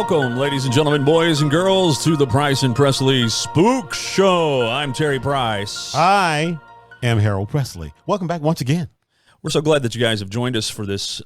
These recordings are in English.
Welcome, ladies and gentlemen, boys and girls, to the Price and Presley Spook Show. I'm Terry Price. I am Harold Presley. Welcome back once again. We're so glad that you guys have joined us for this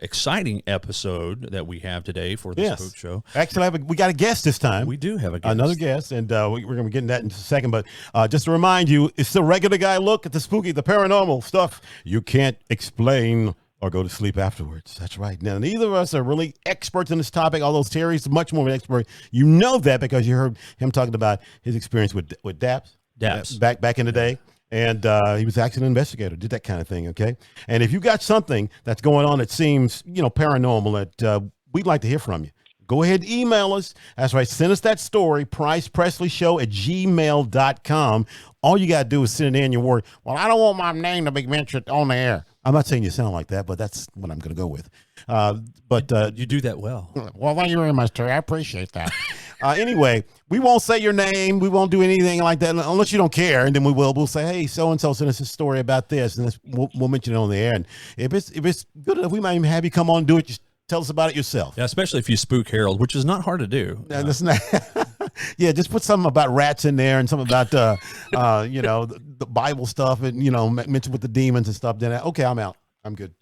exciting episode that we have today for the Spook Show. Actually, we got a guest this time. We do have a guest. Another guest, and we're going to be getting that in just a second. But just to remind you, it's the regular guy look at the spooky, the paranormal stuff you can't explain or go to sleep afterwards. That's right. Now, neither of us are really experts in this topic, although Terry's much more of an expert. You know that because you heard him talking about his experience with DAPS. Back in the day. And he was an accident investigator, did that kind of thing, okay? And if you got something that's going on that seems, paranormal, that we'd like to hear from you, go ahead and email us. That's right. Send us that story, pricepresleyshow@gmail.com. All you got to do is send it in your word. Well, I don't want my name to be mentioned on the air. I'm not saying you sound like that, but that's what I'm going to go with. You do that well. Well, thank you very much, Terry. I appreciate that. Anyway, we won't say your name. We won't do anything like that unless you don't care. And then we'll say, hey, so-and-so sent us a story about this. And we'll mention it on the air. And if it's good enough, we might even have you come on and do it. Just tell us about it yourself. Yeah, especially if you spook Harold, which is not hard to do. That's not. Yeah, just put something about rats in there and something about, the Bible stuff and, mention with the demons and stuff. Then, okay, I'm out. I'm good.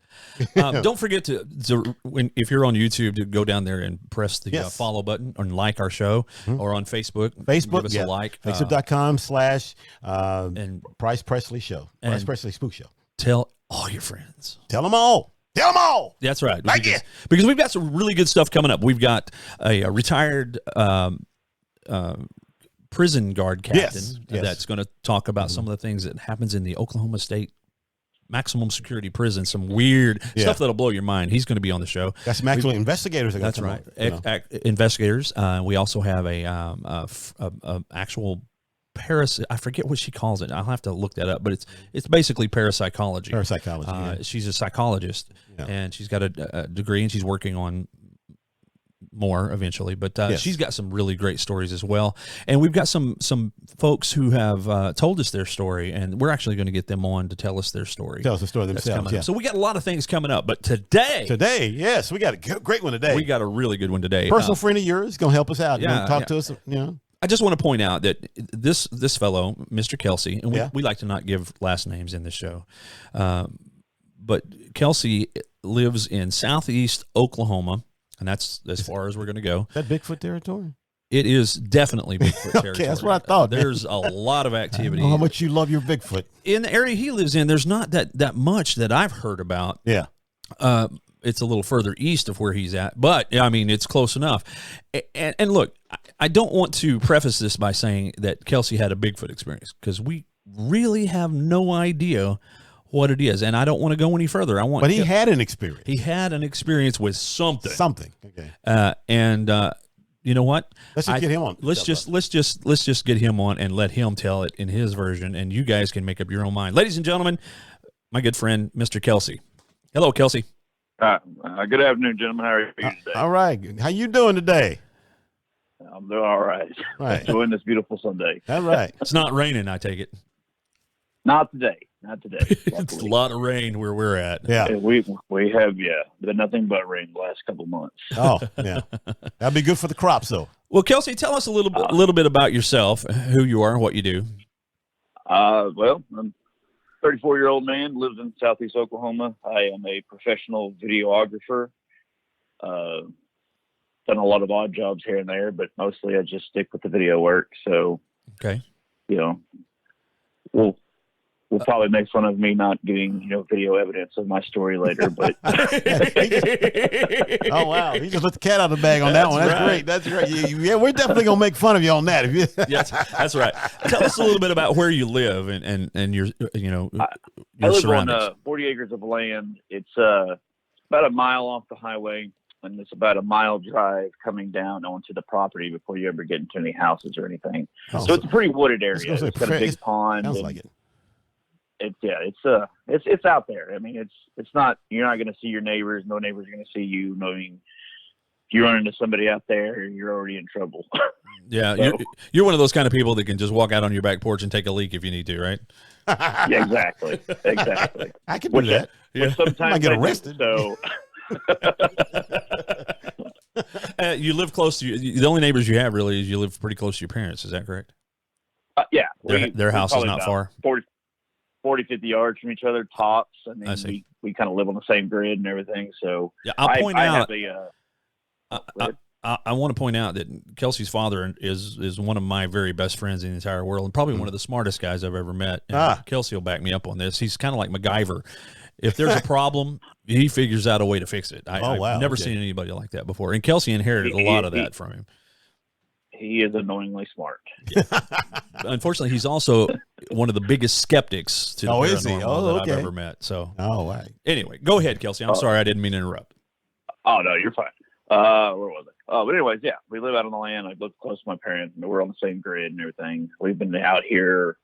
Don't forget if you're on YouTube, to go down there and press the follow button and like our show, or on Facebook. Give us a like. Facebook.com/ and Price Presley Show. Price Presley Spook Show. Tell all your friends. Tell them all. Tell them all. That's right. Because we've got some really good stuff coming up. We've got a retired prison guard captain that's going to talk about some of the things that happens in the Oklahoma State maximum security prison, some weird stuff that'll blow your mind. He's going to be on the show. That's some actual investigators. That's right. Investigators. We also have a actual I forget what she calls it. I'll have to look that up, but it's basically parapsychology. She's a psychologist, and she's got a degree, and she's working on more eventually, but she's got some really great stories as well. And we've got some folks who have told us their story, and we're actually going to get them on to tell us their story. Tell us the story themselves. Yeah. So we got a lot of things coming up, but today, yes, we got a great one today. We got a really good one today. Personal friend of yours going to help us out. Talk to us. I just want to point out that this fellow, Mr. Kelsey, and we like to not give last names in this show, but Kelsey lives in southeast Oklahoma. And that's as far as we're going to go. Is that Bigfoot territory? It is definitely Bigfoot territory. Okay, that's what I thought. There's a lot of activity. I know how much you love your Bigfoot. In the area he lives in, there's not that much that I've heard about. Yeah. It's a little further east of where he's at, but I mean, it's close enough. And look, I don't want to preface this by saying that Kelsey had a Bigfoot experience, because we really have no idea what it is, and I don't want to go any further. But he had an experience. He had an experience with something. Okay. And you know what? Let's just get him on. Let's just get him on and let him tell it in his version, and you guys can make up your own mind. Ladies and gentlemen, my good friend, Mr. Kelsey. Hello, Kelsey. Good afternoon, gentlemen. How are you today? All right. How you doing today? I'm doing all right. Enjoying this beautiful Sunday. All right. It's not raining, I take it. Not today. It's a lot of rain where we're at. Yeah. We have been nothing but rain the last couple months. Oh, yeah. That'd be good for the crops, though. Well, Kelsey, tell us a little bit about yourself, who you are, what you do. Well, I'm a 34-year-old man, lives in southeast Oklahoma. I am a professional videographer. Done a lot of odd jobs here and there, but mostly I just stick with the video work. So, okay. We'll probably make fun of me not getting, video evidence of my story later, but. Oh, wow. He just let the cat out of the bag on that one. That's great. That's great. Yeah, we're definitely going to make fun of you on that. Yes, that's right. Tell us a little bit about where you live and your, your I live surroundings. On 40 acres of land. It's about a mile off the highway, and it's about a mile drive coming down onto the property before you ever get into any houses or anything. So it's a pretty wooded area. It's got a big pond. Sounds like it. It's out there. I mean, it's not, you're not going to see your neighbors. No neighbors are going to see you. Knowing if you run into somebody out there, you're already in trouble. Yeah. So, you're one of those kind of people that can just walk out on your back porch and take a leak if you need to, right? Yeah, exactly. I can do that. Sometimes I get arrested. So You live close to the only neighbors you have really is you live pretty close to your parents. Is that correct? Yeah. Their house is not far. 40, 50 yards from each other, tops. I mean, we kind of live on the same grid and everything. So yeah, I'll point out. I want to point out that Kelsey's father is one of my very best friends in the entire world, and probably one of the smartest guys I've ever met. And Kelsey will back me up on this. He's kind of like MacGyver. If there's a problem, he figures out a way to fix it. I've never seen anybody like that before. And Kelsey inherited a lot of that from him. He is annoyingly smart. Unfortunately, he's also one of the biggest skeptics to the paranormal that I've ever met. So, anyway, go ahead, Kelsey. I'm sorry, I didn't mean to interrupt. Oh no, you're fine. Where was it? But anyways, yeah, we live out on the land. I live close to my parents, and we're on the same grid and everything. We've been out here,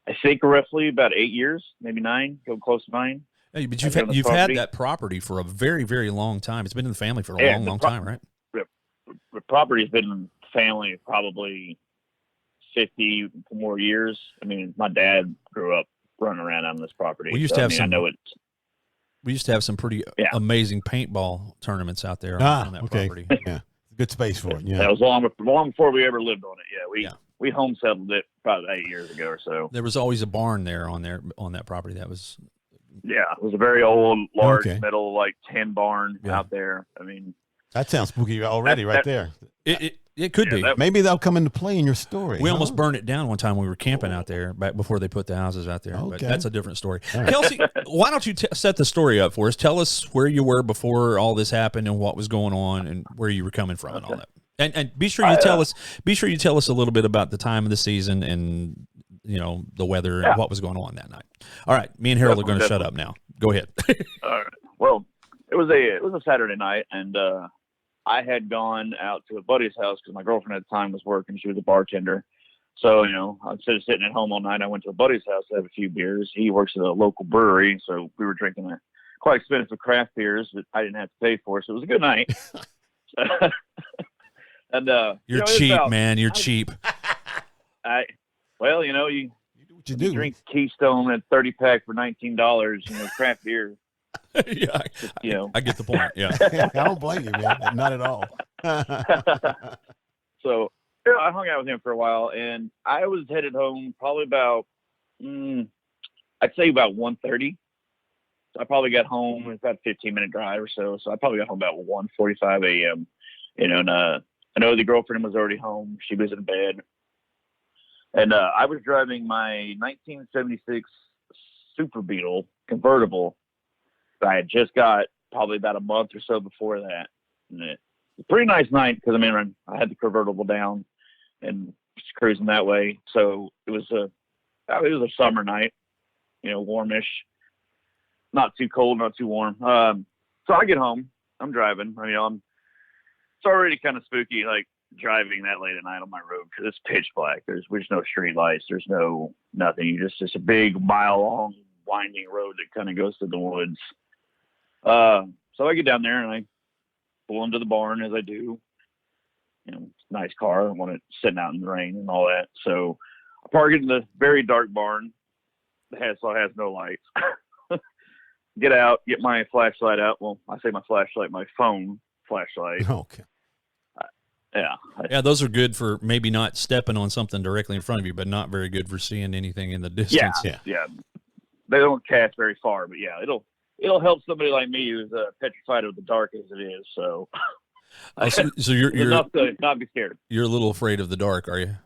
I think, roughly about 8 years, maybe 9, go close to 9. Hey, but you've had that property for a very, very long time. It's been in the family for a long time, right? The property's been in the family probably 50 more years. I mean, my dad grew up running around on this property. We used to have some pretty amazing paintball tournaments out there on that property. Yeah, good space for it. Yeah, that was long before we ever lived on it. Yeah, we home settled it about 8 years ago or so. There was always a barn there on that property. That was. Yeah, it was a very old, large, metal, like tin barn out there. I mean, that sounds spooky already, right there. It could be. Maybe that'll come into play in your story. We almost burned it down one time when we were camping out there back before they put the houses out there. But that's a different story. Right. Kelsey, why don't you set the story up for us? Tell us where you were before all this happened and what was going on and where you were coming from and all that. And be sure you tell us. Be sure you tell us a little bit about the time of the season and the weather and what was going on that night. All right, me and Harold are going to shut up now. Go ahead. All right. Well, it was a Saturday night, and I had gone out to a buddy's house because my girlfriend at the time was working. She was a bartender. So, instead of sitting at home all night, I went to a buddy's house to have a few beers. He works at a local brewery, so we were drinking quite expensive craft beers that I didn't have to pay for. So it was a good night. And you're cheap, man. You're cheap. Well, you do what you do. Drink Keystone at 30-pack for $19. Craft beer. Yeah, I get the point. Yeah, I don't blame you, man. Not at all. So I hung out with him for a while, and I was headed home probably about, I'd say about 1:30. So I probably got home about a 15-minute drive or so. So I probably got home about 1:45 a.m. And I know the girlfriend was already home. She was in bed. And I was driving my 1976 Super Beetle convertible that I had just got probably about a month or so before that. And it was a pretty nice night because, I had the convertible down and just cruising that way. So it was a summer night, warmish, not too cold, not too warm. So I get home. I'm driving. It's already kind of spooky, like, driving that late at night on my road because it's pitch black. There's no street lights. There's no nothing. Just a big mile-long winding road that kind of goes to the woods. So I get down there and I pull into the barn as I do. Nice car. I don't want it sitting out in the rain and all that. So I park it in the very dark barn. It has no lights. Get out, get my flashlight out. Well, I say my flashlight, my phone flashlight. Okay. Yeah, those are good for maybe not stepping on something directly in front of you, but not very good for seeing anything in the distance. Yeah. They don't cast very far, but yeah, it'll help somebody like me who's petrified of the dark as it is. So, so you're enough to not be scared. You're a little afraid of the dark, are you?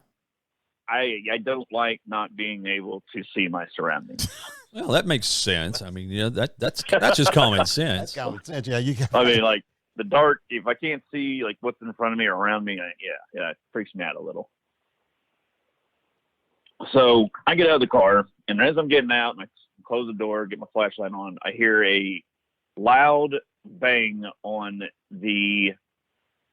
I don't like not being able to see my surroundings. Well, that makes sense. That's just common sense. That's common sense. Yeah, like. The dark, if I can't see like what's in front of me or around me, it freaks me out a little. So I get out of the car, and as I'm getting out and I close the door, get my flashlight on, I hear a loud bang on the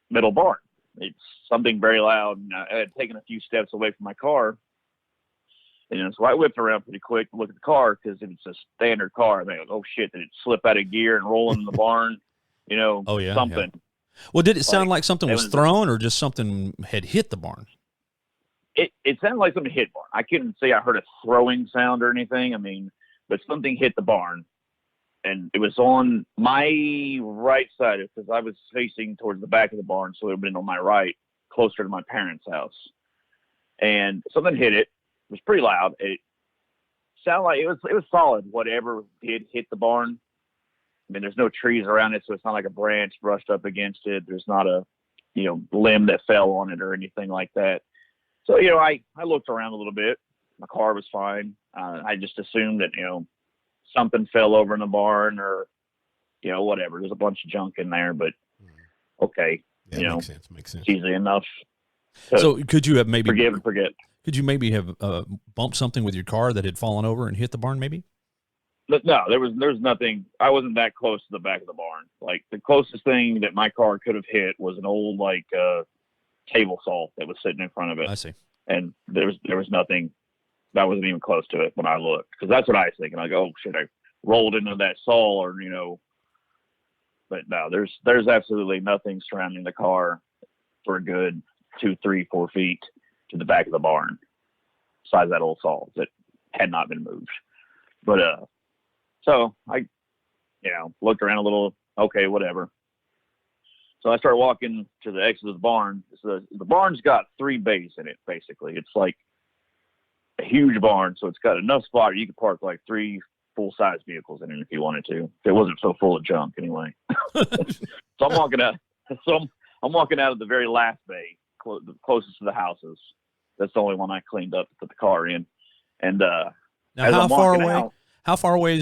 middle barn. It's something very loud, and I had taken a few steps away from my car. And so I whipped around pretty quick to look at the car because it's a standard car. I think, oh shit, did it slip out of gear and roll in the barn? Something. Yeah. Well, did it sound like something was thrown or just something had hit the barn? It sounded like something hit barn. I couldn't say I heard a throwing sound or anything. But something hit the barn. and it was on my right side because I was facing towards the back of the barn, so it would have been on my right, closer to my parents' house. And something hit it. It was pretty loud. It sounded like it was solid. Whatever did hit the barn. I mean, there's no trees around it, so it's not like a branch brushed up against it. There's not a, limb that fell on it or anything like that. So, I looked around a little bit. My car was fine. I just assumed that, something fell over in the barn or, whatever. There's a bunch of junk in there, but okay. Yeah, makes sense. It's easy enough. So could you have maybe forgive and forget? Could you maybe have bumped something with your car that had fallen over and hit the barn maybe? But no, there's nothing. I wasn't that close to the back of the barn. Like the closest thing that my car could have hit was an old table saw that was sitting in front of it. I see. And there was nothing. That wasn't even close to it when I looked, because that's what I was thinking. Like, oh shit, I rolled into that saw, or But no, there's absolutely nothing surrounding the car for a good 2, 3, 4 feet to the back of the barn, besides that old saw that had not been moved. But so I, looked around a little. Okay, whatever. So I started walking to the exit of the barn. So the barn's got 3 bays in it, basically. It's like a huge barn, so it's got enough spot you could park like 3 full-size vehicles in it if you wanted to. If it wasn't so full of junk, anyway. So I'm walking out. I'm walking out of the very last bay, the closest to the houses. That's the only one I cleaned up to put the car in. And now, how far away? How far away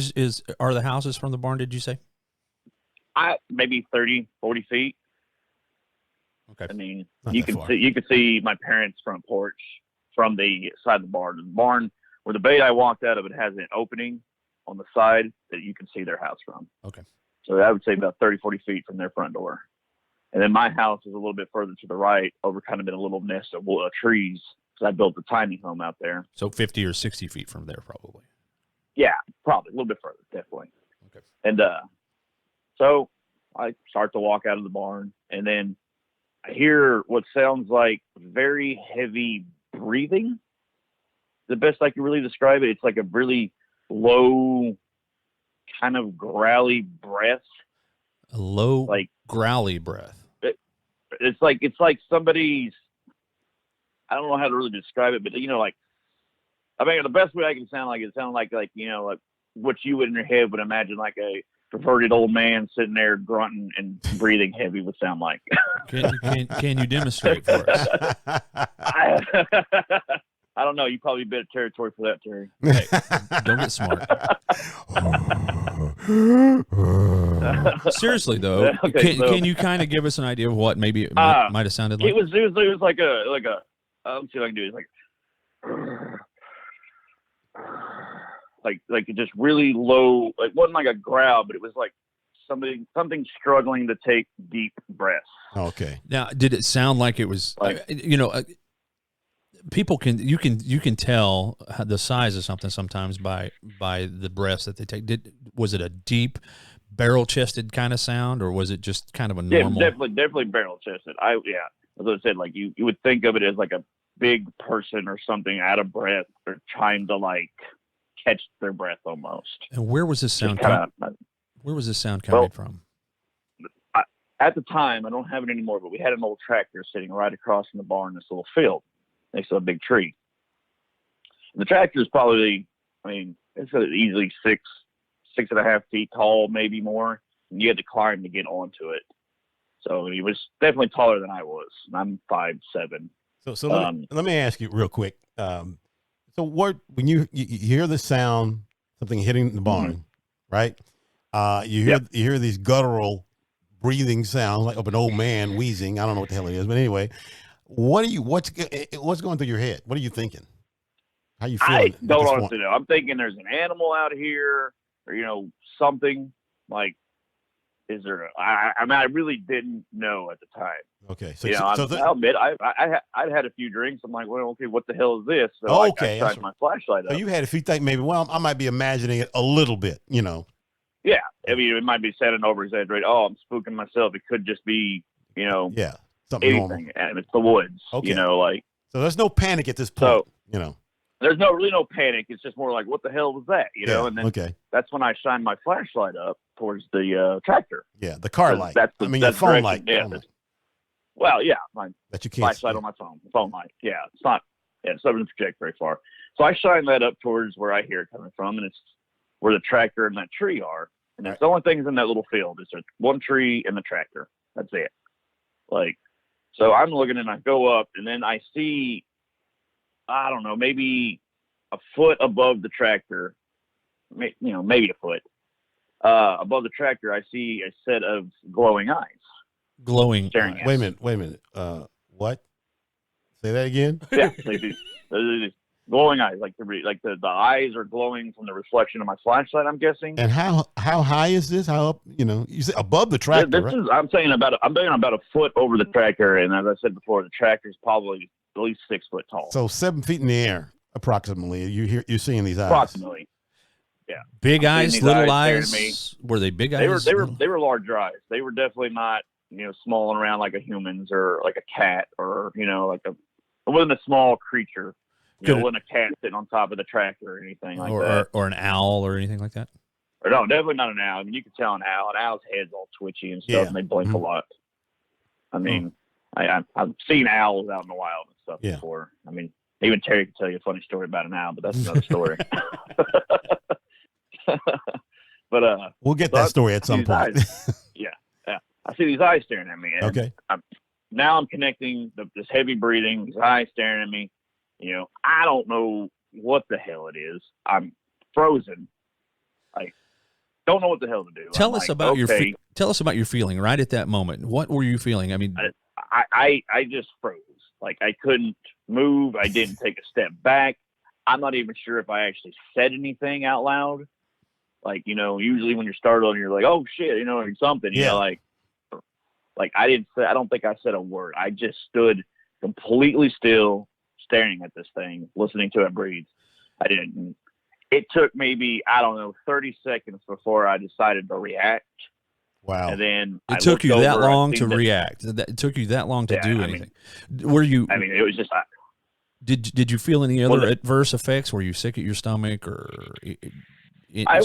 are the houses from the barn? Did you say? Maybe 30, 40 feet. Okay. I mean, you can see my parents' front porch from the side of the barn. The barn, where the bay I walked out of, it has an opening on the side that you can see their house from. Okay. So I would say about 30, 40 feet from their front door. And then my house is a little bit further to the right, over kind of in a little nest of trees, because I built a tiny home out there. So 50 or 60 feet from there, probably. Yeah, probably a little bit further, definitely. Okay. And so I start to walk out of the barn, and then I hear what sounds like very heavy breathing. The best I can really describe it, it's like a really low, kind of growly breath. A low, growly breath. It's like somebody's. I don't know how to really describe it, but I mean, the best way I can sound like it sounds like like what you would in your head would imagine like a perverted old man sitting there grunting and breathing heavy would sound like. Can you demonstrate for us? I don't know. You probably bit of territory for that, Terry. Hey, don't get smart. Seriously though, okay, can you kind of give us an idea of what maybe it might have sounded like? It was like a let's see if I can do it. Like it just really low. Like wasn't like a growl, but it was like something struggling to take deep breaths. Okay. Now, did it sound like it was? People you can tell the size of something sometimes by the breaths that they take. Was it a deep barrel chested kind of sound, or was it just kind of a normal? Yeah, definitely barrel chested. As I said, like you would think of it as like a big person or something out of breath or trying to like catch their breath almost. And where was this sound coming from? At the time, I don't have it anymore, but we had an old tractor sitting right across from the barn in this little field next to a big tree. And the tractor is probably, it's easily 6.5 feet tall, maybe more. And you had to climb to get onto it. So he was definitely taller than I was. And I'm 5'7". So let me ask you real quick. So when you hear the sound, something hitting the barn, right? You hear these guttural breathing sounds like of an old man wheezing. I don't know what the hell it is, but anyway, what's going through your head? What are you thinking? How you feeling? I don't honestly know. I'm thinking there's an animal out here, or something like. Is there? I really didn't know at the time. Okay, so I'll admit I'd had a few drinks. I'm like, well, okay, what the hell is this? So I tried my flashlight up. So you had a few things, maybe. Well, I might be imagining it a little bit, Yeah, it might be sounding over exaggerated. Oh, I'm spooking myself. It could just be, something anything, normal. and it's the woods. Okay. So there's no panic at this point. There's really no panic. It's just more like, what the hell was that? You know? And then that's when I shine my flashlight up towards the tractor. Yeah, the car light. That's your phone light. Yeah. Phone light. Well, yeah, my that you can't flashlight on my phone light. Yeah, it's not. Yeah, it doesn't project very far. So I shine that up towards where I hear it coming from, and it's where the tractor and that tree are. And that's the only things in that little field. It's just one tree and the tractor. That's it. Like, so I'm looking and I go up, and then I see, I don't know, maybe a foot above the tractor, maybe a foot above the tractor. I see a set of glowing eyes. Glowing. Wait a minute. What? Say that again. Yeah, these glowing eyes, like the eyes are glowing from the reflection of my flashlight, I'm guessing. And how high is this? How up? You say above the tractor? This is. I'm saying about a foot over the tractor, and as I said before, the tractor is probably at least 6 foot tall. So 7 feet in the air, approximately. You're seeing these eyes. Approximately. Yeah. Big eyes, little eyes. Were they big eyes? They were large eyes. They were definitely not small and around like a human's or like a cat or like a. It wasn't a small creature. It wasn't a cat sitting on top of the tractor or anything like that. Or an owl or anything like that? Or no, definitely not an owl. I mean, you can tell an owl. An owl's head's all twitchy and stuff, and they blink a lot. I mean, I've seen owls out in the wild and stuff before. I mean, even Terry can tell you a funny story about an owl, but that's another story. But we'll get that story at some point. Yeah. I see these eyes staring at me. And now I'm connecting this heavy breathing, these eyes staring at me. I don't know what the hell it is. I'm frozen. I don't know what the hell to do. Tell us about your feeling right at that moment. What were you feeling? I mean, I just froze. Like I couldn't move. I didn't take a step back. I'm not even sure if I actually said anything out loud. Like, usually when you're startled, you're like, oh shit, or something, like I don't think I said a word. I just stood completely still, staring at this thing, listening to it breathe. I didn't. It took maybe, 30 seconds before I decided to react. Wow. And then it took you that long to react. It took you that long to do anything. Were you? I mean, it was just. Did you feel any other adverse effects? Were you sick at your stomach or sweating? I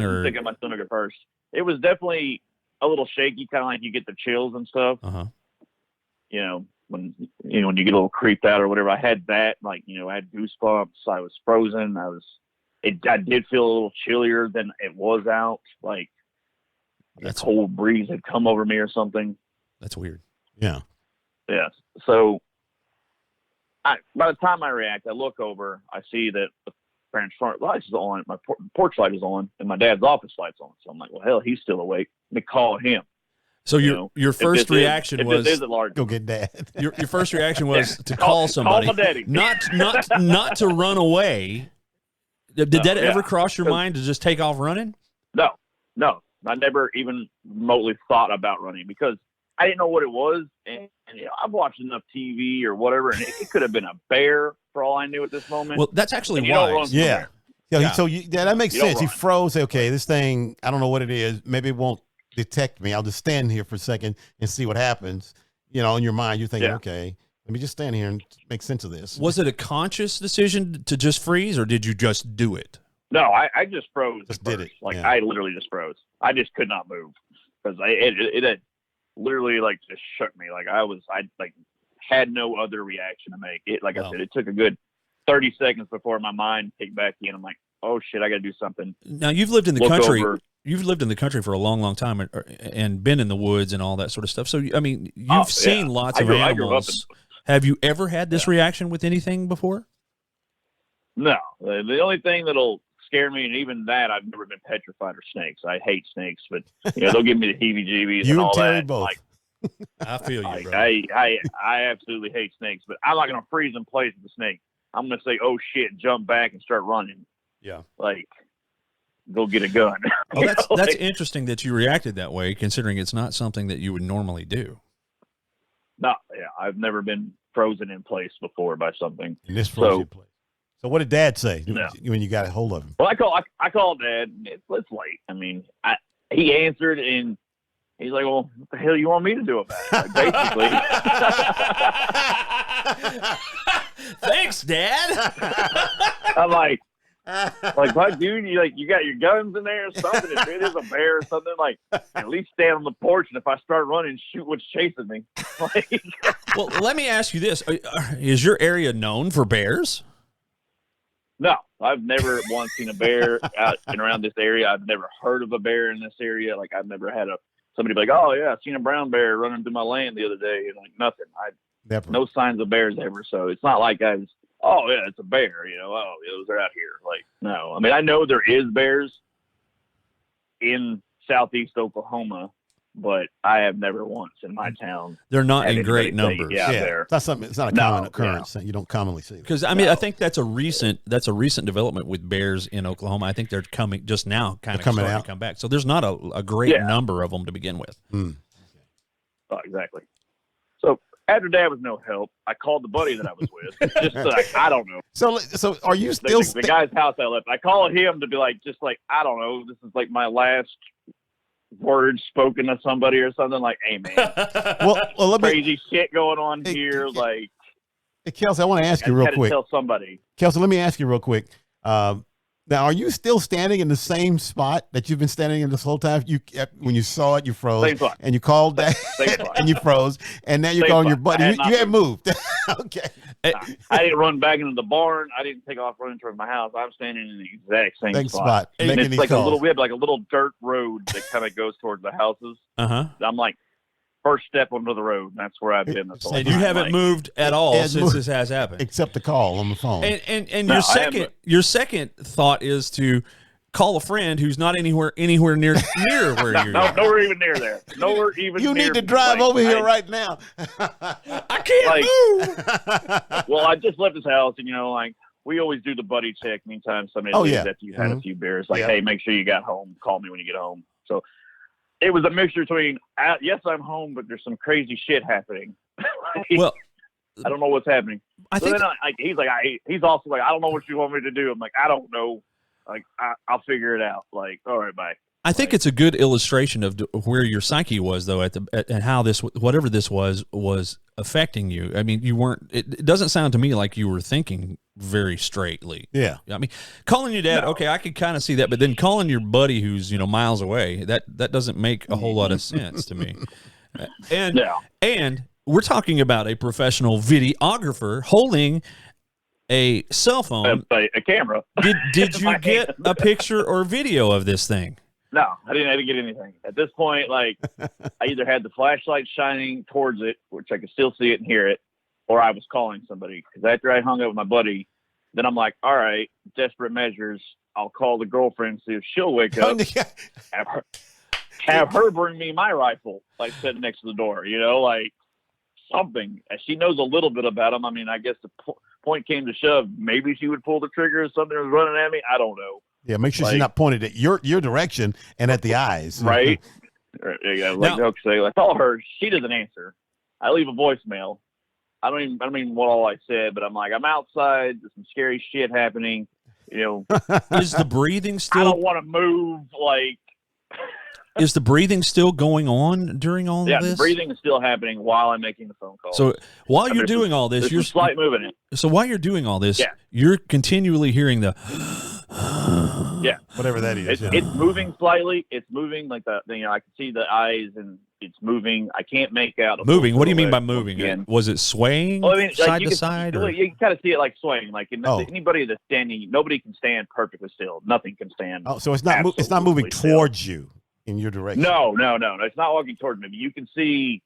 wasn't sick at my stomach at first. It was definitely a little shaky, kind of like you get the chills and stuff. When you get a little creeped out or whatever. I had that, I had goosebumps. I was frozen. I did feel a little chillier than it was out. Like a cold breeze had come over me or something. That's weird. Yeah. Yeah. So by the time I react, I look over, I see that the parents' front light is on, my porch light is on, and my dad's office light's on. So I'm like, well, hell, he's still awake. Let me call him. So your first reaction was go get dad. Your first reaction was to call somebody, call my daddy. not to run away. Did that ever cross your mind to just take off running? No. I never even remotely thought about running because I didn't know what it was, and I've watched enough TV or whatever, and it could have been a bear for all I knew at this moment. Well, that's actually wise. Yeah. So that makes sense. He froze. Okay, this thing, I don't know what it is. Maybe it won't detect me. I'll just stand here for a second and see what happens. In your mind, you're thinking, okay, let me just stand here and make sense of this. Was it a conscious decision to just freeze, or did you just do it? No, I just froze. Just did it. I literally just froze. I just could not move because it had literally just shook me. I had no other reaction to make. I said, it took a good 30 seconds before my mind kicked back in. I'm like, oh shit, I got to do something. Now you've lived in the country. You've lived in the country for a long, long time and been in the woods and all that sort of stuff. So, I mean, you've seen lots of animals. Have you ever had this reaction with anything before? No. The only thing that'll scare me, and even that, I've never been petrified of snakes. I hate snakes, but they'll give me the heebie-jeebies and all that. You and Terry both. I feel you, bro. I absolutely hate snakes, but I'm not going to freeze in place with the snake. I'm going to say, oh, shit, jump back and start running. Yeah. Go get a gun. Well, that's interesting that you reacted that way, considering it's not something that you would normally do. No, I've never been frozen in place before by something. In this frozen place. So what did Dad say when you got a hold of him? Well, I called Dad. It's late. I mean, he answered and he's like, "Well, what the hell you want me to do about it?" Basically. Thanks, Dad. I'm like, what, dude? You got your guns in there or something? If it is a bear or something, like, at least stand on the porch, and if I start running, shoot what's chasing me. Like, well, let me ask you this: is your area known for bears? No, I've never once seen a bear out and around this area. I've never heard of a bear in this area. Like, I've never had somebody be like, "Oh yeah, I seen a brown bear running through my land the other day," and like nothing. Never. No signs of bears ever. So it's not like oh yeah, it's a bear. Oh, they're out here. Like, no. I mean, I know there is bears in southeast Oklahoma, but I have never once in my town. They're not in great numbers. Yeah, that's something. It's not a common occurrence that you don't commonly see. Because I mean, I think that's a recent development with bears in Oklahoma. I think they're coming just now, kind of starting to come back. So there's not a great number of them to begin with. Oh, exactly. So after Dad was no help, I called the buddy that I was with. Just like, I don't know. So are you still the guy's house I left? I called him to be like, just like, I don't know. This is like my last words spoken to somebody or something. Like, hey man, well let me, crazy shit going on here. Like, hey, Kelsey, I want to ask you real quick. Tell somebody. Kelsey, let me ask you real quick. Now, are you still standing in the same spot that you've been standing in this whole time? When you saw it, you froze, and you called that, and you froze, and now you're calling your buddy. You had moved. Okay. I didn't run back into the barn. I didn't take off running towards my house. I'm standing in the exact same spot. And it's like we have like a little dirt road that kind of goes towards the houses. I'm like, first step onto the road, and that's where I've been this whole time. And you haven't moved at all since this has happened, except the call on the phone. And your second thought is to call a friend who's not anywhere near where you're. Nowhere even near there. Nowhere even. You need to drive over here right now. I can't move. Well, I just left his house, and like, we always do the buddy check anytime somebody leaves after you've had a few beers. Like, hey, make sure you got home. Call me when you get home. So it was a mixture between, yes, I'm home, but there's some crazy shit happening. Well, I don't know what's happening. I think he's also like, I don't know what you want me to do. I'm like, I don't know. Like, I'll figure it out. Like, all right, bye. I think it's a good illustration of where your psyche was, though, and how whatever this was affecting you. I mean, you weren't. It doesn't sound to me like you were thinking very straightly. Yeah. I mean, calling your dad, okay, I could kind of see that, but then calling your buddy who's miles away, that doesn't make a whole lot of sense to me. And we're talking about a professional videographer holding a cell phone, a camera. Did you get a picture or video of this thing? No, I didn't get anything. At this point, like, I either had the flashlight shining towards it, which I could still see it and hear it, or I was calling somebody. Because after I hung up with my buddy, then I'm like, all right, desperate measures. I'll call the girlfriend, see if she'll wake up. Have her bring me my rifle, like, sitting next to the door, like something. She knows a little bit about them. I mean, I guess the point came to shove. Maybe she would pull the trigger if something was running at me. I don't know. Yeah, make sure she's not pointed at your direction and at the eyes. Right. Yeah, I call her. She doesn't answer. I leave a voicemail. I don't even what all I said, but I'm like, I'm outside. There's some scary shit happening. Is the breathing still? I don't want to move. Like, is the breathing still going on during all of this? Yeah, the breathing is still happening while I'm making the phone call. So while you're doing all this, you're slight moving it. So while you're doing all this, you're continually hearing the. Whatever that is. It's moving slightly. It's moving like that. I can see the eyes and it's moving. I can't make out. Moving. What do you mean by moving? Again. Was it swaying side to side? You can kind of see it like swaying. Like anybody that's standing, nobody can stand perfectly still. Nothing can stand. Oh, so it's not moving towards you in your direction. No. It's not walking towards me. But you can see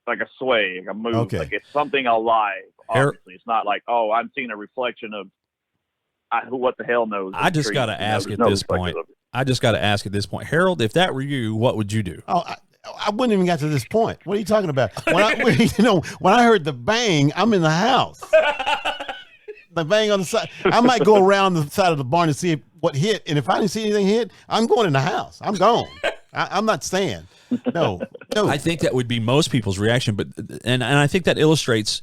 like a sway, like a move. Okay. Like it's something alive. Obviously, it's not like, oh, I'm seeing a reflection of. Who what the hell knows? I just got to ask at this point. Harold, if that were you, what would you do? Oh, I wouldn't even get to this point. What are you talking about? When I heard the bang, I'm in the house. The bang on the side. I might go around the side of the barn to see what hit, and if I didn't see anything hit, I'm going in the house. I'm gone. I'm not staying. No. I think that would be most people's reaction, but I think that illustrates.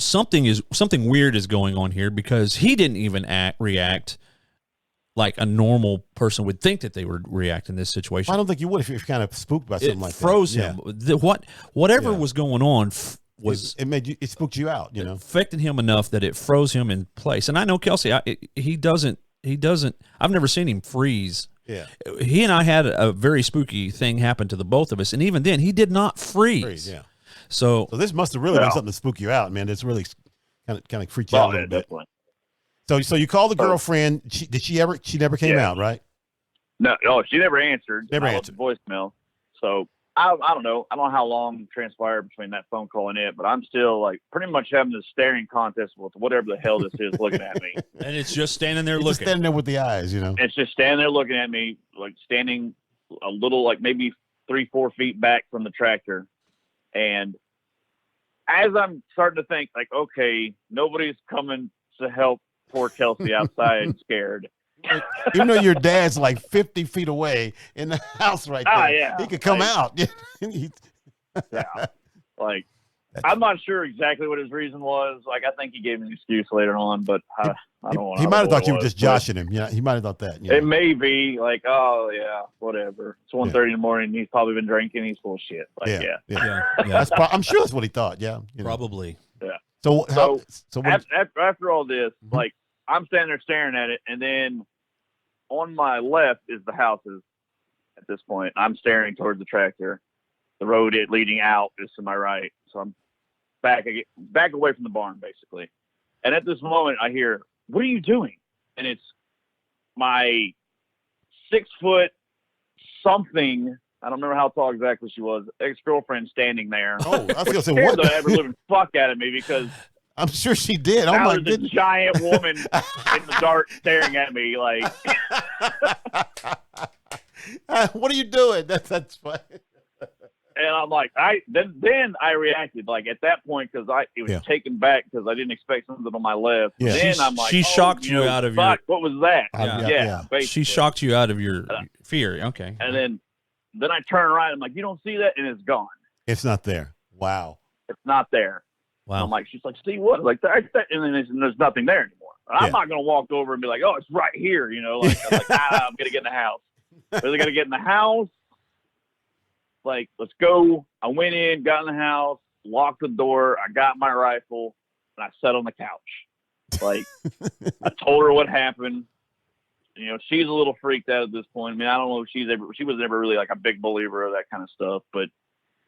Something weird is going on here because he didn't even react like a normal person would think that they would react in this situation. I don't think you would if you're kind of spooked by something like that. It froze him. Whatever was going on was it spooked you out, you know, affected him enough that it froze him in place. And I know Kelsey, he doesn't. I've never seen him freeze. Yeah, he and I had a very spooky thing happen to the both of us, and even then, he did not freeze. Yeah. So this must have really been something to spook you out, man. It's really kind of freaked you out a little bit. So you called the girlfriend. She never came out, right? No, she never answered. Never answered voicemail. So I don't know. I don't know how long transpired between that phone call and it, but I'm still like pretty much having this staring contest with whatever the hell this is looking at me. And it's just standing there looking. Just standing there with the eyes, you know. It's just standing there looking at me, like standing a little, like maybe 3-4 feet back from the tractor. And as I'm starting to think, like, okay, nobody's coming to help poor Kelsey outside scared. Even though your dad's like 50 feet away in the house right there, yeah. he could come out. Yeah. Like, I'm not sure exactly what his reason was. Like, I think he gave me an excuse later on, but I don't want to. He might have thought you were just joshing him. Yeah, he might have thought that. You know? It may be like, oh, yeah, whatever. It's 1:30 in the morning. He's probably been drinking. He's full of shit. Like, yeah. I'm sure that's what he thought. Yeah. You know. Probably. Yeah. So after all this, like, I'm standing there staring at it, and then on my left is the houses at this point. I'm staring towards the tractor. The road leading out is to my right. So I'm back away from the barn, basically. And at this moment, I hear, "What are you doing?" And it's my 6-foot something. I don't remember how tall exactly she was. Ex-girlfriend standing there. Oh, I was going to say, what? The ever living fuck out of me because I'm sure she did. Oh my goodness! A giant woman in the dark staring at me like. What are you doing? That's funny. And I'm like, then I reacted like at that point because it was taken back because I didn't expect something on my left. Yeah. Then I'm like, she shocked you out of your. What was that? Yeah. She shocked you out of your fear. Okay. And then I turn around. I'm like, you don't see that, and it's gone. It's not there. Wow. It's not there. Wow. I'm like, she's like, see what? Like, and then there's nothing there anymore. I'm not gonna walk over and be like, oh, it's right here. You know, like I'm gonna get in the house. Really gonna get in the house. Like, let's go. I went in, got in the house, locked the door. I got my rifle, and I sat on the couch. Like, I told her what happened. You know, she's a little freaked out at this point. I mean, I don't know if she was never really like a big believer of that kind of stuff, but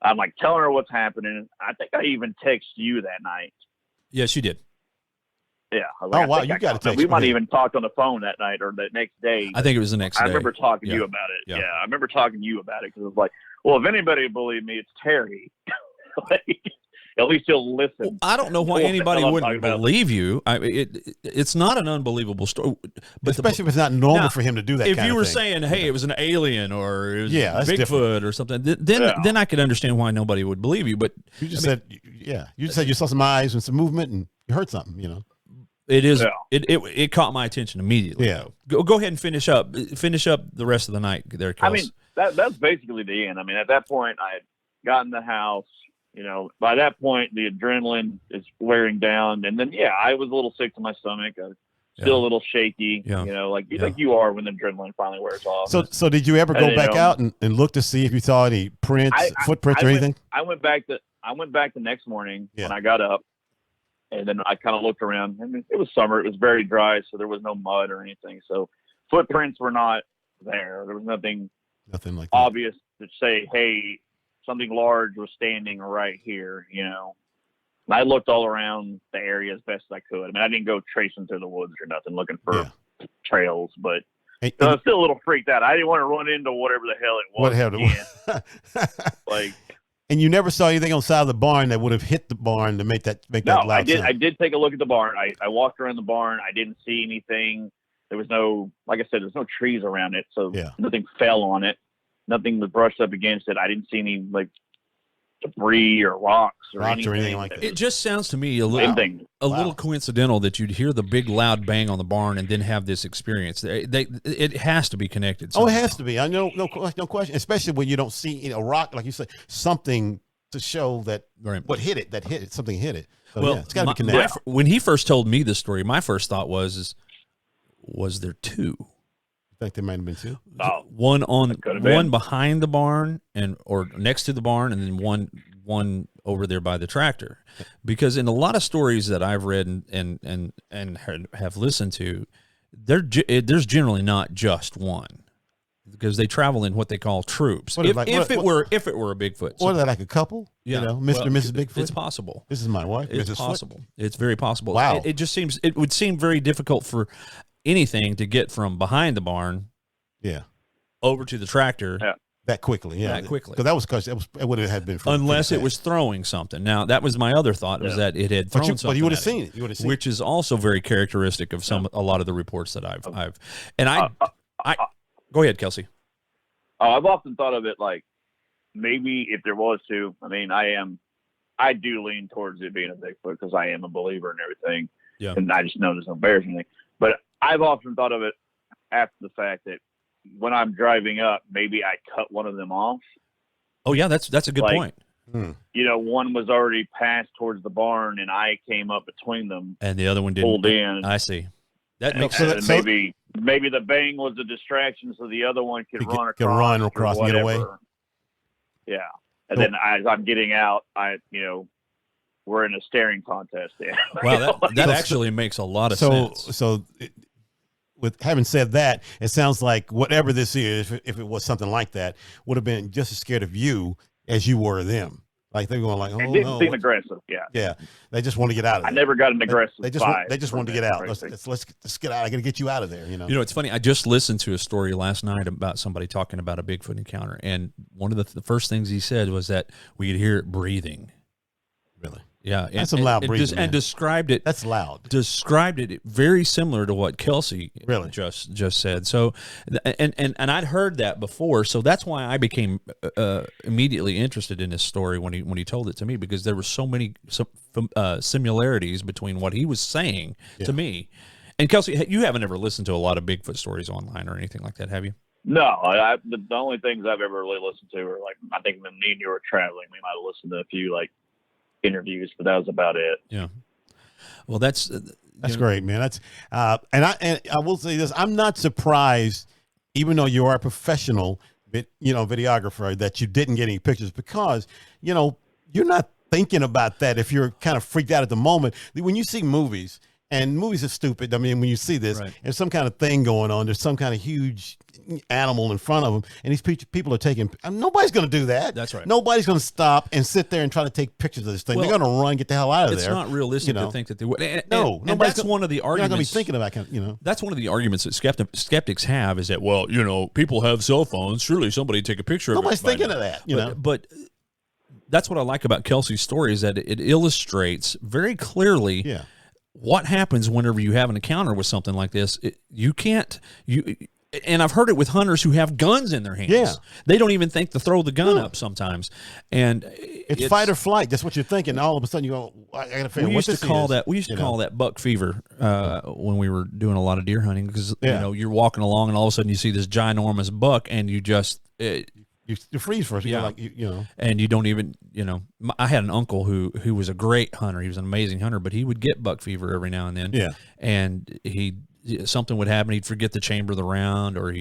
I'm like telling her what's happening. I think I even texted you that night. Yes, you did. Yeah. Like, wow, you got to text. We might have even talked on the phone that night or the next day. I think it was the next day. I remember talking to you about it. Yeah. I remember talking to you about it because it was like, well, if anybody believed me, it's Terry. Like, at least he'll listen. Well, I don't know why anybody wouldn't believe you. It's not an unbelievable story, but especially if it's not normal for him to do that. If you were saying, "Hey, it was an alien," or it was Bigfoot different. or something, then I could understand why nobody would believe you. But you just said you saw some eyes and some movement and you heard something. You know, it caught my attention immediately. Yeah, go ahead and finish up the rest of the night there, Kels. I mean, that's basically the end. I mean, at that point, I had gotten the house. You know, by that point, the adrenaline is wearing down. And then, I was a little sick to my stomach. I was still a little shaky, you know, like you are when the adrenaline finally wears off. So did you ever go back out and look to see if you saw any footprints or anything? I went back the next morning when I got up. And then I kind of looked around. I mean, it was summer. It was very dry, so there was no mud or anything. So footprints were not there. There was nothing like that. Obvious to say, hey, something large was standing right here, you know. And I looked all around the area as best as I could. I mean, I didn't go tracing through the woods or nothing looking for trails, but I was still a little freaked out. I didn't want to run into whatever the hell it was. What hell? Like, and you never saw anything on the side of the barn that would have hit the barn to make that loud sound. I did take a look at the barn. I walked around the barn. I didn't see anything. There was no, like I said, there's no trees around it, so nothing fell on it. Nothing was brushed up against it. I didn't see any like debris or rocks or anything like that. It just sounds to me a little coincidental that you'd hear the big loud bang on the barn and then have this experience. It has to be connected somehow. Oh, it has to be. I know, no question. Especially when you don't see a rock, like you say, something to show that something hit it. So, well, it's got to be connected. When he first told me this story, my first thought was there two? I think there might have been two. Oh, one behind the barn or next to the barn, and then one over there by the tractor, because in a lot of stories that I've read and have listened to, there's generally not just one, because they travel in what they call troops. If it were a Bigfoot, or like a couple, Mr. and Mrs. Bigfoot. It's possible. This is my wife. It's Mrs. possible. Foot. It's very possible. Wow. It would seem very difficult for anything to get from behind the barn, over to the tractor. Yeah. That quickly, That quickly. Because it would have been unless it was throwing something. Now that was my other thought, was that it had thrown something. But you would have seen it. You would have seen which is also very characteristic of a lot of the reports that I've go ahead, Kelsey. I've often thought of it like, maybe if there was to, I mean, I do lean towards it being a Bigfoot because I am a believer in everything. Yeah. And I just know there's no bears or anything. But I've often thought of it after the fact that when I'm driving up, maybe I cut one of them off. Oh yeah, that's a good point. One was already passed towards the barn, and I came up between them, and the other one didn't. Pulled in. I see. That makes sense. Maybe the bang was a distraction, so the other one could run across and get away. Yeah, and then as I'm getting out, we're in a staring contest there. Wow, that actually makes a lot of sense. So. With having said that, it sounds like whatever this is, if it was something like that, would have been just as scared of you as you were of them. Like they're going like, oh it didn't seem aggressive. Yeah. Yeah. They just want to get out of there. I never got an aggressive. They just want to get out. Let's get out. I got to get you out of there. It's funny. I just listened to a story last night about somebody talking about a Bigfoot encounter, and one of the first things he said was that we could hear it breathing. Really? Yeah, that's some loud breathing. And described it. That's loud. Described it very similar to what Kelsey just said. So, and I'd heard that before, so that's why I became immediately interested in this story when he told it to me, because there were so many similarities between what he was saying to me. And Kelsey, you haven't ever listened to a lot of Bigfoot stories online or anything like that, have you? No, the only things I've ever really listened to are like, I think when me and you were traveling, we might have listened to a few interviews, but that was about it. Yeah. Well, that's great, man. That's and I will say this: I'm not surprised, even though you are a professional, videographer, that you didn't get any pictures, because you're not thinking about that if you're kind of freaked out at the moment. When you see movies, and movies are stupid. I mean, when you see this, there's some kind of thing going on. There's some kind of huge animal in front of them, and these people are taking. Nobody's going to do that. That's right. Nobody's going to stop and sit there and try to take pictures of this thing. They're going to run, get the hell out of there. It's not realistic to think that they would. And that's one of the arguments. You're not going to be thinking about That's one of the arguments that skeptics have, is that people have cell phones. Surely somebody take a picture. Nobody's of it. Thinking of that. But that's what I like about Kelsey's story, is that it illustrates very clearly. Yeah. What happens whenever you have an encounter with something like this? And I've heard it with hunters who have guns in their hands. Yeah. They don't even think to throw the gun up sometimes. And it's fight or flight. That's what you're thinking. All of a sudden you go, I got to figure out what this is. We used to call that buck fever when we were doing a lot of deer hunting, because you're walking along and all of a sudden you see this ginormous buck and you just you freeze for it. Yeah. And you don't even, I had an uncle who was a great hunter. He was an amazing hunter, but he would get buck fever every now and then. Yeah. And something would happen. He'd forget to chamber the round, or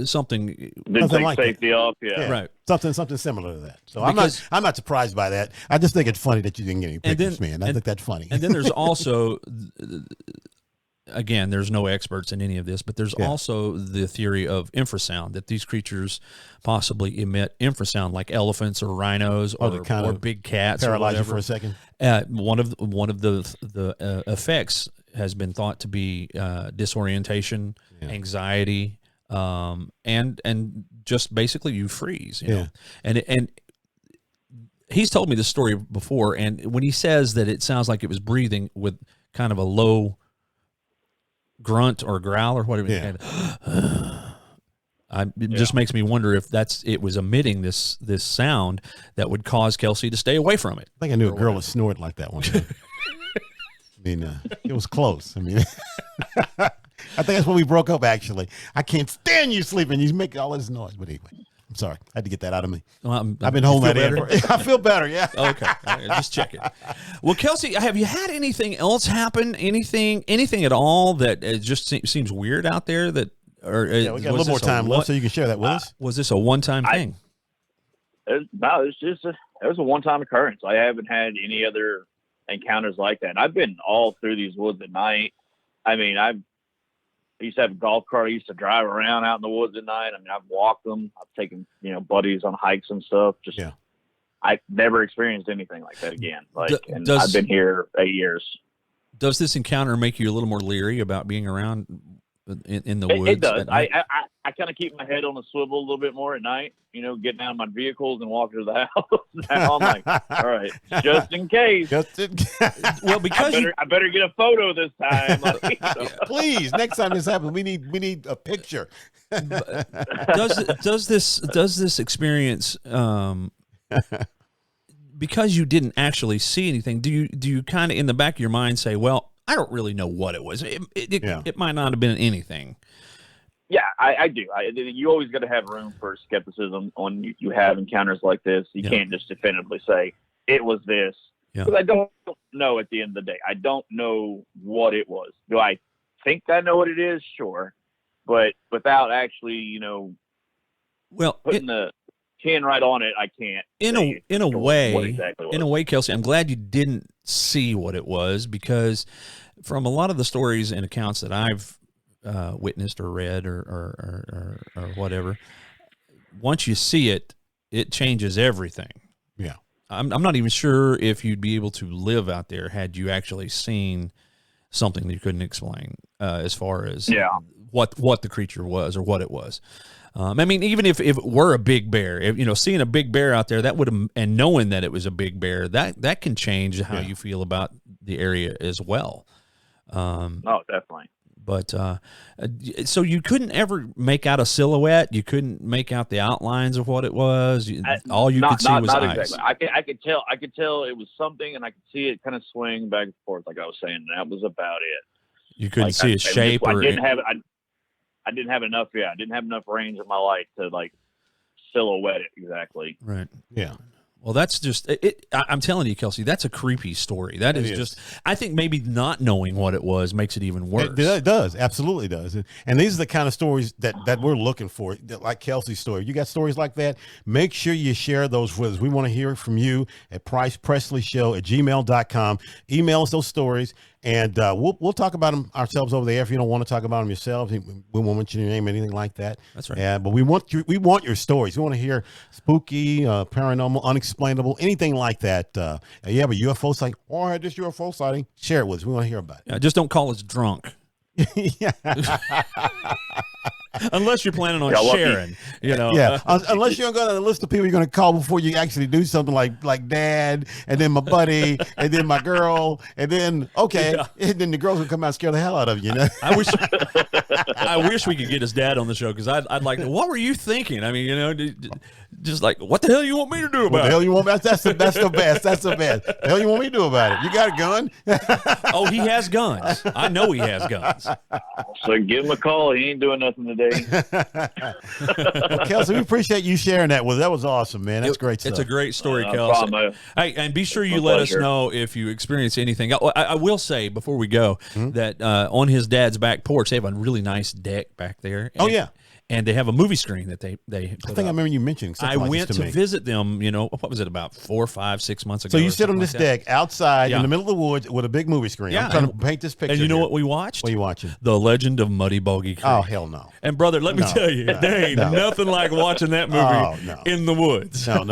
something. Didn't take safety off. Yeah. Right. Something similar to that. So I'm not surprised by that. I just think it's funny that you didn't get any pictures, man. I think that's funny. And then there's also, again, there's no experts in any of this, but there's also the theory of infrasound, that these creatures possibly emit infrasound, like elephants or rhinos or big cats. Paralyze you for a second. One of the effects has been thought to be disorientation, anxiety, and just basically you freeze. You know? And he's told me this story before, and when he says that it sounds like it was breathing with kind of a low grunt or growl or whatever. It just makes me wonder if it was emitting this sound that would cause Kelsey to stay away from it. I think I knew a girl that snored like that one time. I mean, it was close. I mean, I think that's when we broke up, actually. I can't stand you sleeping. You make all this noise. But anyway, I'm sorry. I had to get that out of me. Well, I've been holding that in. I feel better, yeah. Okay. Right, just check it. Well, Kelsey, have you had anything else happen? Anything at all that just seems weird out there? We got a little more time left, so you can share that with us. Was this a one-time thing? No, it's just it was a one-time occurrence. I haven't had any other encounters like that. And I've been all through these woods at night. I mean, I used to have a golf cart. I used to drive around out in the woods at night. I mean, I've walked them. I've taken, buddies on hikes and stuff. Just, I've never experienced anything like that again. And I've been here 8 years. Does this encounter make you a little more leery about being around in the woods? It does. I kind of keep my head on a swivel a little bit more at night, getting out of my vehicles and walking to the house. Now I'm like, all right, just in case. Well, because I better get a photo this time. Please, next time this happens, we need a picture. Does this experience, because you didn't actually see anything, do you kind of in the back of your mind say, well, I don't really know what it was. It might not have been anything. Yeah, I do. You always got to have room for skepticism when you have encounters like this. You can't just definitively say it was this. Because I don't know at the end of the day. I don't know what it was. Do I think I know what it is? Sure. But without actually, putting the pin right on it, I can't. In a way, Kelsey, I'm glad you didn't see what it was, because from a lot of the stories and accounts that I've witnessed or read or whatever, once you see it, it changes everything. Yeah. I'm not even sure if you'd be able to live out there had you actually seen something that you couldn't explain, as far as what the creature was or what it was. I mean, even if it were a big bear, seeing a big bear out there, that would have, and knowing that it was a big bear, that can change how you feel about the area as well. Oh, definitely. But so you couldn't ever make out a silhouette. You couldn't make out the outlines of what it was. All you could see was eyes. Exactly. I could tell. I could tell it was something, and I could see it kind of swing back and forth, like I was saying. That was about it. You couldn't see a shape, or I didn't have enough. Yeah, I didn't have enough range of my light to silhouette it exactly. Right. Yeah. Well, that's just it. I'm telling you, Kelsey, that's a creepy story. That is just. I think maybe not knowing what it was makes it even worse. It does, absolutely does. And these are the kind of stories that we're looking for, like Kelsey's story. You got stories like that? Make sure you share those with us. We want to hear from you at PricePresleyShow@gmail.com. Email us those stories. And we'll talk about them ourselves over there. If you don't want to talk about them yourselves, we won't mention your name, anything like that. That's right. But we want your stories. We want to hear spooky, paranormal, unexplainable, anything like that. You have a UFO sighting? I had this UFO sighting. Share it with us. We want to hear about it. Yeah, just don't call us drunk. Yeah. Unless you're planning on sharing, Yeah. Unless you're going to list of people you're going to call before you actually do something like dad, and then my buddy, and then my girl, and then and then the girls will come out and scare the hell out of you. I wish we could get his dad on the show, because I'd like to. What were you thinking? I mean, just like, what the hell you want me to do about it? What the hell you want? That's the best. That's the best. The hell you want me to do about it? You got a gun? Oh, he has guns. I know he has guns. So give him a call. He ain't doing nothing today. Well, Kelsey, we appreciate you sharing that with us. That was awesome, man. That's great stuff. It's a great story, Kelsey. Hey, and be sure you let us know if you experience anything. I will say before we go that on his dad's back porch, they have a really nice deck back there. And they have a movie screen that they put I think I remember you mentioning something I went to visit them, what was it, about 4 or 5, 6 months ago? So you sit on this deck outside in the middle of the woods with a big movie screen. Yeah, I'm trying to paint this picture. And you know what we watched? What are you watching? The Legend of Muddy Bogey Creek. Oh, hell no. And brother, let me tell you, there ain't nothing like watching that movie in the woods. No.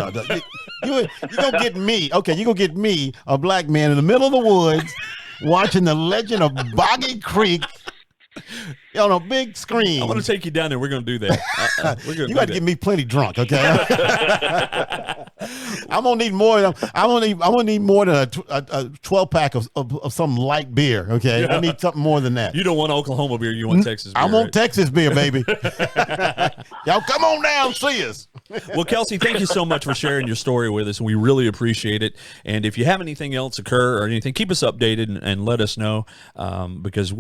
You're going to get me. Okay, you're going to get me, a black man in the middle of the woods, watching The Legend of Boggy Creek on a big screen. I want to take you down there. We're going to do that. You got to get me plenty drunk, okay? I'm gonna need more. I'm gonna need more than a 12-pack of some light beer. Okay, I need something more than that. You don't want Oklahoma beer. You want Texas beer. I want Texas beer, baby. Y'all come on down, see us. Well, Kelsey, thank you so much for sharing your story with us. We really appreciate it. And if you have anything else occur or anything, keep us updated and let us know, because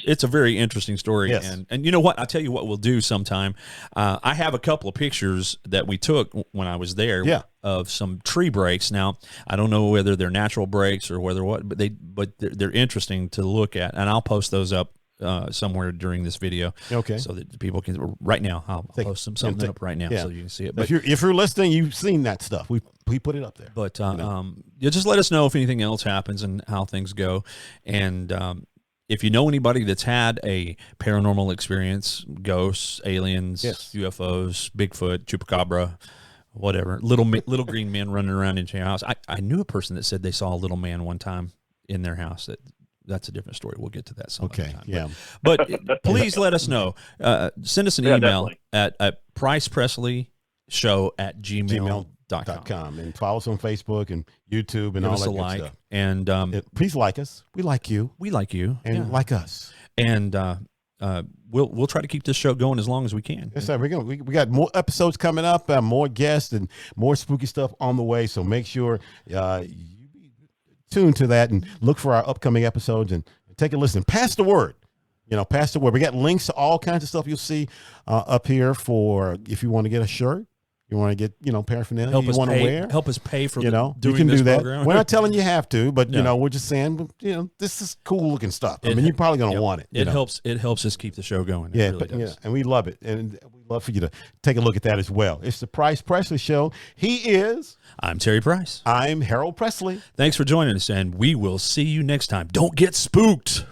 it's a very interesting story. Yes. And you know what? I'll tell you what we'll do sometime. I have a couple of pictures that we took when I was there. Yeah. Of some tree breaks. Now, I don't know whether they're natural breaks or whether what, but they're interesting to look at, and I'll post those up somewhere during this video. Okay. So that people can, right now, I'll post something up right now so you can see it. But if you're listening, you've seen that stuff. We put it up there. But just let us know if anything else happens and how things go. And if you know anybody that's had a paranormal experience, ghosts, aliens, UFOs, Bigfoot, Chupacabra, whatever, little green men running around into your house. I knew a person that said they saw a little man one time in their house. That's a different story. We'll get to that some other time. Yeah. But please let us know. Send us an email at pricepresleyshow@gmail.com. And follow us on Facebook and YouTube and Give all us that a good like. stuff. And please like us. We like you. We like you. And like us. And we'll try to keep this show going as long as we can. Yes, sir. We got more episodes coming up, more guests, and more spooky stuff on the way. So make sure you tune to that and look for our upcoming episodes and take a listen. Pass the word. Pass the word. We got links to all kinds of stuff you'll see up here for if you want to get a shirt. You want to get, paraphernalia you want to wear. Help us pay for doing you can this do that. program. We're not telling you have to, but, we're just saying, this is cool looking stuff. I mean, you're probably going to want it. It helps us keep the show going. Yeah, it really does. And we love it. And we love for you to take a look at that as well. It's the Price Presley Show. He is. I'm Terry Price. I'm Harold Presley. Thanks for joining us, and we will see you next time. Don't get spooked.